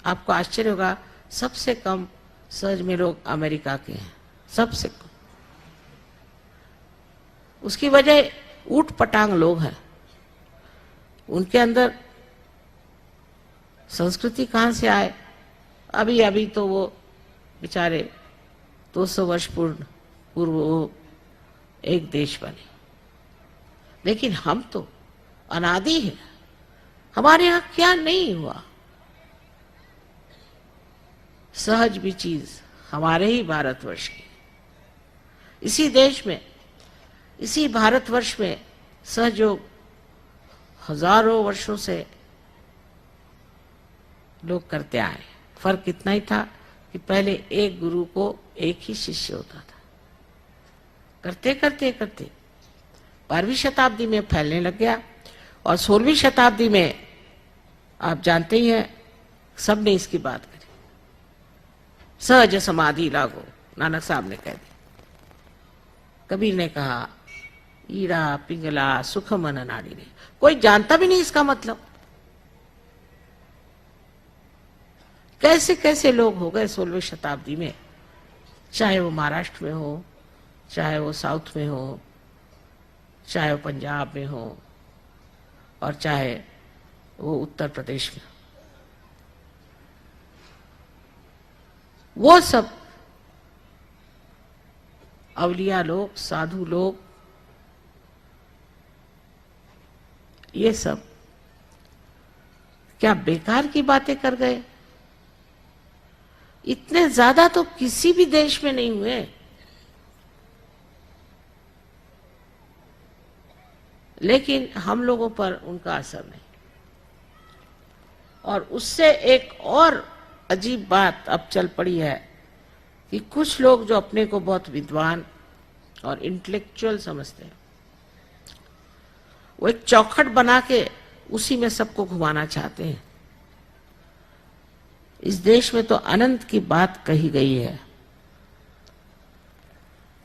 आपको आश्चर्य होगा, सबसे कम सहज में लोग अमेरिका के हैं, सबसे कम। उसकी वजह ऊट पटांग लोग हैं, उनके अंदर संस्कृति कहां से आए। अभी अभी तो वो बेचारे 200 वर्ष पूर्व वो एक देश बने, लेकिन हम तो अनादि हैं। हमारे यहां क्या नहीं हुआ। सहज भी चीज हमारे ही भारतवर्ष की, इसी देश में, इसी भारतवर्ष में सहयोग हजारों वर्षों से लोग करते आए। फर्क इतना ही था कि पहले एक गुरु को एक ही शिष्य होता था। करते करते करते 12वीं शताब्दी में फैलने लग गया, और 16वीं शताब्दी में आप जानते ही हैं, सबने इसकी बात करी। सहज समाधि लागो, नानक साहब ने कह दी। कबीर ने कहा ईड़ा पिंगला सुख मन नाड़ी ने। कोई जानता भी नहीं इसका मतलब। कैसे कैसे लोग हो गए 16वीं शताब्दी में, चाहे वो महाराष्ट्र में हो, चाहे वो साउथ में हो, चाहे वो पंजाब में हो, और चाहे वो उत्तर प्रदेश में। वो सब अवलिया लोग, साधु लोग, ये सब क्या बेकार की बातें कर गए? इतने ज्यादा तो किसी भी देश में नहीं हुए। लेकिन हम लोगों पर उनका असर नहीं। और उससे एक और अजीब बात अब चल पड़ी है कि कुछ लोग जो अपने को बहुत विद्वान और इंटेलेक्चुअल समझते हैं, वो एक चौखट बना के उसी में सबको घुमाना चाहते हैं। इस देश में तो अनंत की बात कही गई है,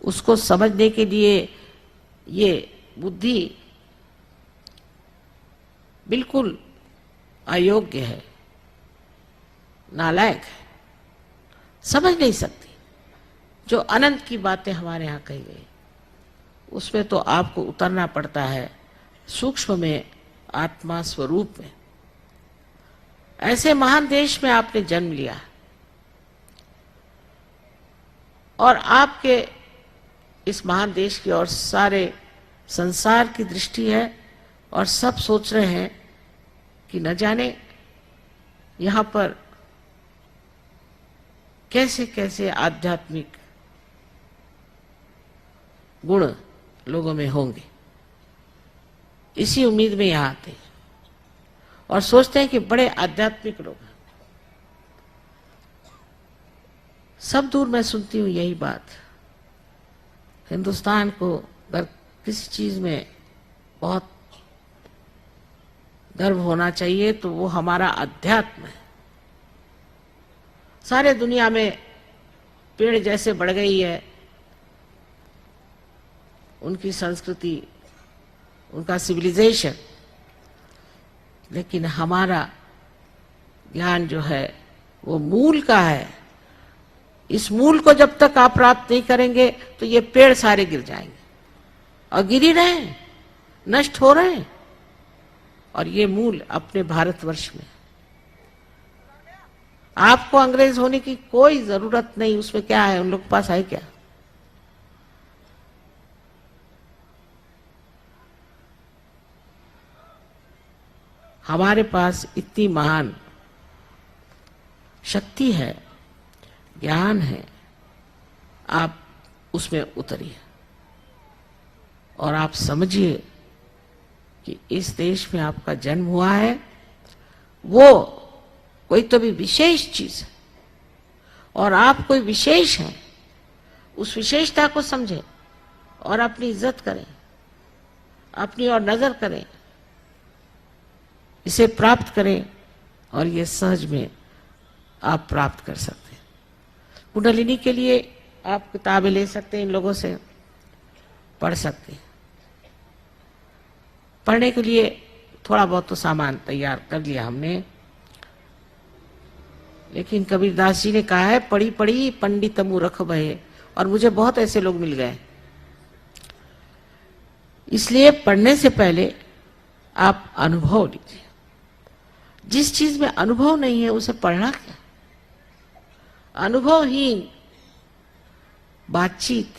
उसको समझने के लिए ये बुद्धि बिल्कुल अयोग्य है, नालायक है, समझ नहीं सकती। जो अनंत की बातें हमारे यहाँ कही गई, उसमें तो आपको उतरना पड़ता है सूक्ष्म में, आत्मा स्वरूप में। ऐसे महान देश में आपने जन्म लिया, और आपके इस महान देश की और सारे संसार की दृष्टि है, और सब सोच रहे हैं कि न जाने यहां पर कैसे कैसे आध्यात्मिक गुण लोगों में होंगे। इसी उम्मीद में यहां आते हैं और सोचते हैं कि बड़े आध्यात्मिक लोग हैं। सब दूर मैं सुनती हूं यही बात। हिंदुस्तान को अगर किसी चीज में बहुत गर्व होना चाहिए तो वो हमारा अध्यात्म है। सारे दुनिया में पेड़ जैसे बढ़ गई है उनकी संस्कृति, उनका सिविलाइजेशन, लेकिन हमारा ज्ञान जो है वो मूल का है। इस मूल को जब तक आप प्राप्त नहीं करेंगे तो ये पेड़ सारे गिर जाएंगे, और गिर ही रहे हैं, नष्ट हो रहे हैं। और ये मूल अपने भारतवर्ष में। आपको अंग्रेज होने की कोई जरूरत नहीं। उसमें क्या है, उन लोग के पास है क्या? हमारे पास इतनी महान शक्ति है, ज्ञान है, आप उसमें उतरिए और आप समझिए कि इस देश में आपका जन्म हुआ है, वो कोई तो भी विशेष चीज है, और आप कोई विशेष हैं। उस विशेषता को समझें और अपनी इज्जत करें, अपनी ओर नजर करें, इसे प्राप्त करें, और ये सहज में आप प्राप्त कर सकते हैं। कुंडलिनी के लिए आप किताबें ले सकते हैं, इन लोगों से पढ़ सकते हैं। पढ़ने के लिए थोड़ा बहुत तो सामान तैयार कर लिया हमने। लेकिन कबीरदास जी ने कहा है, पढ़ी पढ़ी पंडित मूर्ख भये, और मुझे बहुत ऐसे लोग मिल गए। इसलिए पढ़ने से पहले आप अनुभव लीजिए। जिस चीज में अनुभव नहीं है उसे पढ़ना क्या। अनुभवहीन बातचीत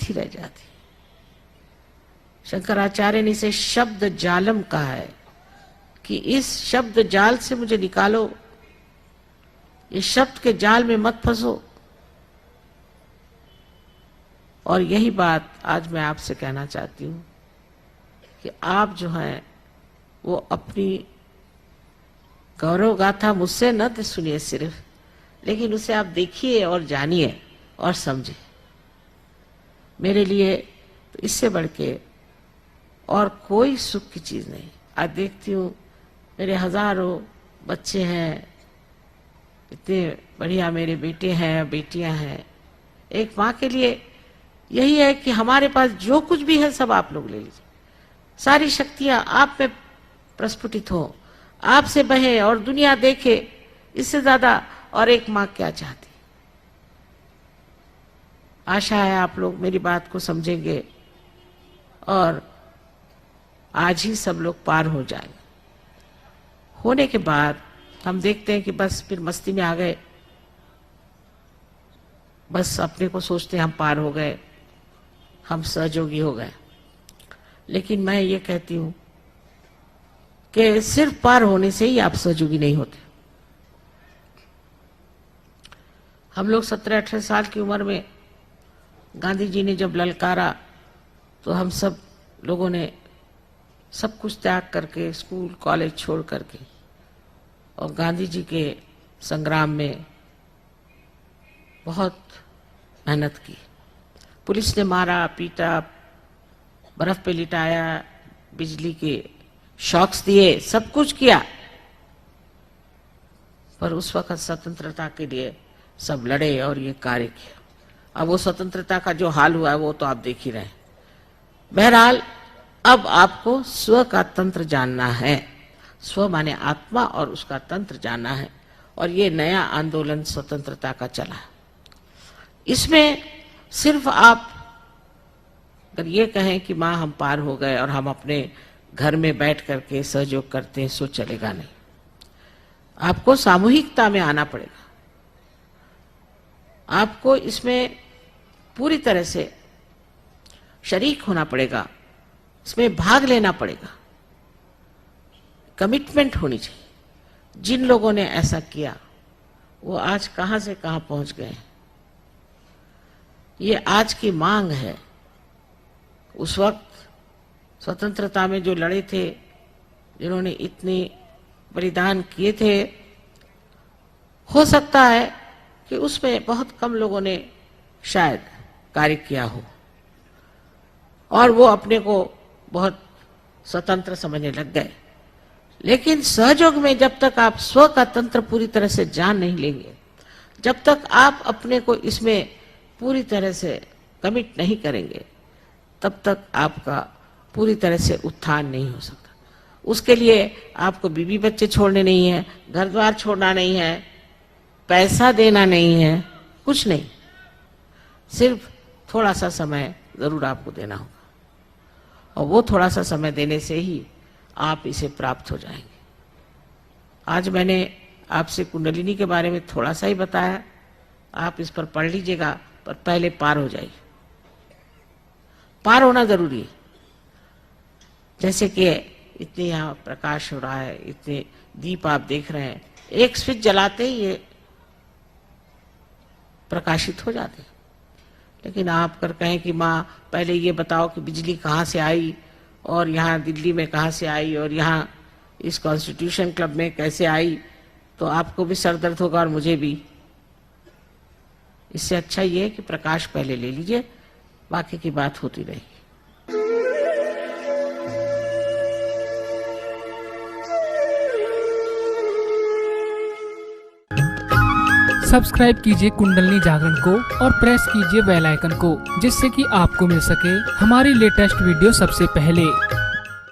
ही रह जाती। शंकराचार्य ने इसे शब्द जालम कहा है कि इस शब्द जाल से मुझे निकालो, इस शब्द के जाल में मत फंसो। और यही बात आज मैं आपसे कहना चाहती हूं कि आप जो हैं वो अपनी गौरव गाथा मुझसे न सुनिए सिर्फ, लेकिन उसे आप देखिए और जानिए और समझिए। मेरे लिए तो इससे बढ़ के और कोई सुख की चीज नहीं। आज देखती हूँ मेरे हजारों बच्चे हैं, इतने बढ़िया मेरे बेटे हैं, बेटियां हैं। एक माँ के लिए यही है कि हमारे पास जो कुछ भी है सब आप लोग ले लीजिए, सारी शक्तियां आप में प्रस्फुटित हो, आपसे बहे और दुनिया देखे। इससे ज्यादा और एक माँ क्या चाहती। आशा है आप लोग मेरी बात को समझेंगे और आज ही सब लोग पार हो जाएंगे। होने के बाद हम देखते हैं कि बस फिर मस्ती में आ गए, बस अपने को सोचते हैं हम पार हो गए, हम सहयोगी हो गए। लेकिन मैं ये कहती हूं कि सिर्फ पार होने से ही आप सहयोगी नहीं होते। हम लोग 17-18 साल की उम्र में गांधी जी ने जब ललकारा तो हम सब लोगों ने सब कुछ त्याग करके, स्कूल कॉलेज छोड़ करके, और गांधी जी के संग्राम में बहुत मेहनत की। पुलिस ने मारा पीटा, बर्फ पे लिटाया, बिजली के शॉक्स दिए, सब कुछ किया, पर उस वक्त स्वतंत्रता के लिए सब लड़े और ये कार्य किया। अब वो स्वतंत्रता का जो हाल हुआ है वो तो आप देख ही रहे हैं। बहरहाल अब आपको स्व का तंत्र जानना है। स्व माने आत्मा और उसका तंत्र जानना है। और ये नया आंदोलन स्वतंत्रता का चला। इसमें सिर्फ आप अगर ये कहें कि माँ हम पार हो गए और हम अपने घर में बैठ करके सहयोग करते हैं, सो चलेगा नहीं। आपको सामूहिकता में आना पड़ेगा। आपको इसमें पूरी तरह से शरीक होना पड़ेगा, इसमें भाग लेना पड़ेगा, कमिटमेंट होनी चाहिए। जिन लोगों ने ऐसा किया वो आज कहां से कहां पहुंच गए। ये आज की मांग है। उस वक्त स्वतंत्रता में जो लड़े थे, जिन्होंने इतने बलिदान किए थे, हो सकता है कि उसमें बहुत कम लोगों ने शायद कार्य किया हो और वो अपने को बहुत स्वतंत्र समझने लग गए। लेकिन सहयोग में जब तक आप स्व का तंत्र पूरी तरह से जान नहीं लेंगे, जब तक आप अपने को इसमें पूरी तरह से कमिट नहीं करेंगे, तब तक आपका पूरी तरह से उत्थान नहीं हो सकता। उसके लिए आपको बीवी बच्चे छोड़ने नहीं है, घर द्वार छोड़ना नहीं है, पैसा देना नहीं है, कुछ नहीं। सिर्फ थोड़ा सा समय जरूर आपको देना होगा और वो थोड़ा सा समय देने से ही आप इसे प्राप्त हो जाएंगे। आज मैंने आपसे कुंडलिनी के बारे में थोड़ा सा ही बताया, आप इस पर पढ़ लीजिएगा, पर पहले पार हो जाइए। पार होना जरूरी है। जैसे कि इतने यहाँ प्रकाश हो रहा है, इतने दीप आप देख रहे हैं, एक स्विच जलाते ही ये प्रकाशित हो जाते हैं। लेकिन आप कर कहें कि माँ पहले ये बताओ कि बिजली कहाँ से आई और यहाँ दिल्ली में कहाँ से आई और यहाँ इस कॉन्स्टिट्यूशन क्लब में कैसे आई, तो आपको भी सर दर्द होगा और मुझे भी। इससे अच्छा ये है कि प्रकाश पहले ले लीजिए, बाकी की बात होती रहेगी। सब्सक्राइब कीजिए कुंडलिनी जागरण को और प्रेस कीजिए बेल आइकन को, जिससे कि आपको मिल सके हमारी लेटेस्ट वीडियो सबसे पहले।